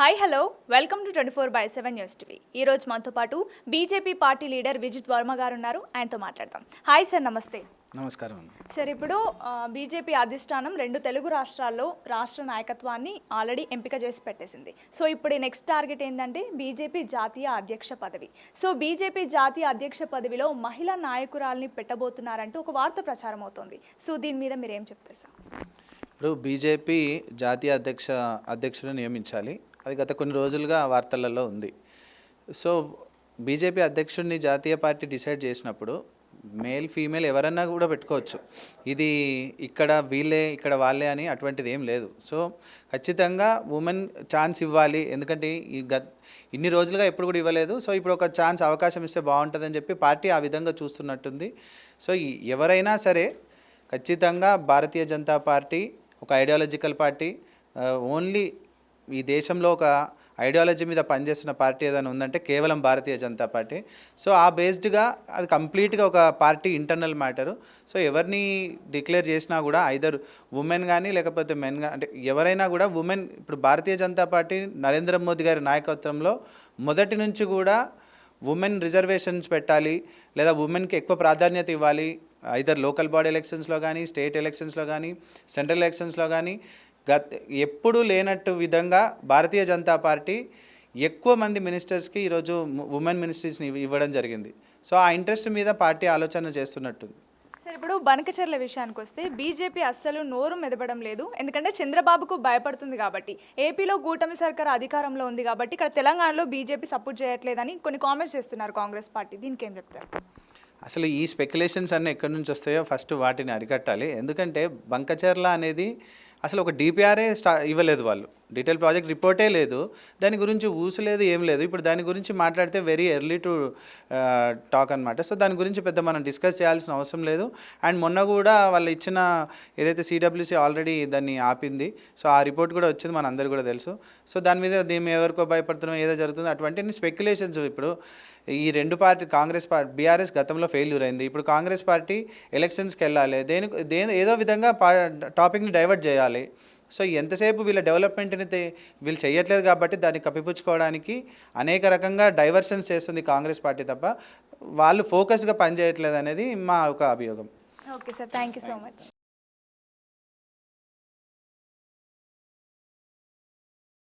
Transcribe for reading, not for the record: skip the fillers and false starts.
Hi hello welcome to 24/7 news TV. ఈ రోజు మనతో పాటు BJP party leader Vijith Varma గారు ఉన్నారు. ఆయనతో మాట్లాడదాం. హాయ్ సార్, నమస్తే. నమస్కారం. సార్, ఇప్పుడు బీజేపీ అధిష్టానం 2 తెలుగు రాష్ట్రాల్లో రాష్ట్ర నాయకత్వాన్ని ఆల్రెడీ ఎంపిక చేసి పెట్టేసింది. సో ఇప్పుడు నెక్స్ట్ టార్గెట్ ఏంటంటే బీజేపీ జాతీయ అధ్యక్ష పదవి. సో బీజేపీ జాతీయ అధ్యక్ష పదవిలో మహిళా నాయకురాల్ని పెట్టబోతున్నారంటూ ఒక వార్త ప్రచారం అవుతోంది. సో దీని మీద మీరు ఏం చెప్తారు సార్? ఇప్పుడు బీజేపీ జాతీయ అధ్యక్షులను నియమించాలి. అది గత కొన్ని రోజులుగా వార్తలలో ఉంది. సో బీజేపీ అధ్యక్షుడిని జాతీయ పార్టీ డిసైడ్ చేసినప్పుడు మేల్ ఫీమేల్ ఎవరన్నా కూడా పెట్టుకోవచ్చు. ఇది ఇక్కడ వీళ్ళే ఇక్కడ వాళ్ళే అని అటువంటిది ఏం లేదు. సో ఖచ్చితంగా ఉమెన్ ఛాన్స్ ఇవ్వాలి. ఎందుకంటే ఇన్ని రోజులుగా ఎప్పుడు కూడా ఇవ్వలేదు. సో ఇప్పుడు ఒక ఛాన్స్ అవకాశం ఇస్తే బాగుంటుందని చెప్పి పార్టీ ఆ విధంగా చూస్తున్నట్టుంది. సో ఎవరైనా సరే ఖచ్చితంగా భారతీయ జనతా పార్టీ ఒక ఐడియాలజికల్ పార్టీ. ఓన్లీ ఈ దేశంలో ఒక ఐడియాలజీ మీద పనిచేస్తున్న పార్టీ ఏదైనా ఉందంటే కేవలం భారతీయ జనతా పార్టీ. సో ఆ బేస్డ్గా అది కంప్లీట్గా ఒక పార్టీ ఇంటర్నల్ మ్యాటరు. సో ఎవరిని డిక్లేర్ చేసినా కూడా ఐదర్ ఉమెన్ కానీ లేకపోతే మెన్ కానీ, అంటే ఎవరైనా కూడా ఉమెన్. ఇప్పుడు భారతీయ జనతా పార్టీ నరేంద్ర మోదీ గారి నాయకత్వంలో మొదటి నుంచి కూడా ఉమెన్ రిజర్వేషన్స్ పెట్టాలి, లేదా ఉమెన్కి ఎక్కువ ప్రాధాన్యత ఇవ్వాలి. ఐదర్ లోకల్ బాడీ ఎలక్షన్స్లో కానీ, స్టేట్ ఎలక్షన్స్లో కానీ, సెంట్రల్ ఎలక్షన్స్లో కానీ ఎప్పుడూ లేనట్టు విధంగా భారతీయ జనతా పార్టీ ఎక్కువ మంది మినిస్టర్స్కి ఈరోజు ఉమెన్ మినిస్ట్రీస్ని ఇవ్వడం జరిగింది. సో ఆ ఇంట్రెస్ట్ మీద పార్టీ ఆలోచన చేస్తున్నట్టుంది. సార్, ఇప్పుడు బనకచెర్ల విషయానికి వస్తే బీజేపీ అస్సలు నోరు మెదపడం లేదు. ఎందుకంటే చంద్రబాబుకు భయపడుతుంది కాబట్టి. ఏపీలో కూటమి సర్కార్ అధికారంలో ఉంది కాబట్టి ఇక్కడ తెలంగాణలో బీజేపీ సపోర్ట్ చేయట్లేదని కొన్ని కామెంట్స్ చేస్తున్నారు కాంగ్రెస్ పార్టీ. దీనికి ఏం చెప్తారు? అసలు ఈ స్పెక్యులేషన్స్ అన్నీ ఎక్కడి నుంచి వస్తాయో ఫస్ట్ వాటిని అరికట్టాలి. ఎందుకంటే బంకచెర్ల అనేది అసలు ఒక డిపిఆర్ఏ ఇవ్వలేదు వాళ్ళు. డీటెయిల్ ప్రాజెక్ట్ రిపోర్టే లేదు, దాని గురించి ఊసలేదు, ఏం లేదు. ఇప్పుడు దాని గురించి మాట్లాడితే వెరీ ఎర్లీ టు టాక్ అనమాట. సో దాని గురించి పెద్ద మనం డిస్కస్ చేయాల్సిన అవసరం లేదు. అండ్ మొన్న కూడా వాళ్ళు ఇచ్చిన ఏదైతే సిడబ్ల్యూసీ ఆల్రెడీ దాన్ని ఆపింది. సో ఆ రిపోర్ట్ కూడా వచ్చింది, మన అందరికీ కూడా తెలుసు. సో దాని మీద దీన్ని ఎవరికో భయపడుతున్నాం, ఏదో జరుగుతుందో అటువంటి స్పెక్యులేషన్స్. ఇప్పుడు ఈ రెండు పార్టీ కాంగ్రెస్ పార్టీ బీఆర్ఎస్ గతంలో ఫెయిల్యూర్ అయింది. ఇప్పుడు కాంగ్రెస్ పార్టీ ఎలక్షన్స్కి వెళ్ళాలి, ఏదో విధంగా టాపిక్ని డైవర్ట్ చేయాలి. సో ఎంతసేపు వీళ్ళ డెవలప్మెంట్ని వీళ్ళు చేయట్లేదు కాబట్టి దాన్ని కప్పిపుచ్చుకోవడానికి అనేక రకంగా డైవర్షన్స్ చేస్తుంది కాంగ్రెస్ పార్టీ తప్ప వాళ్ళు ఫోకస్గా పనిచేయట్లేదు అనేది మా ఒక అభియోగం. Okay sir, thank you so much.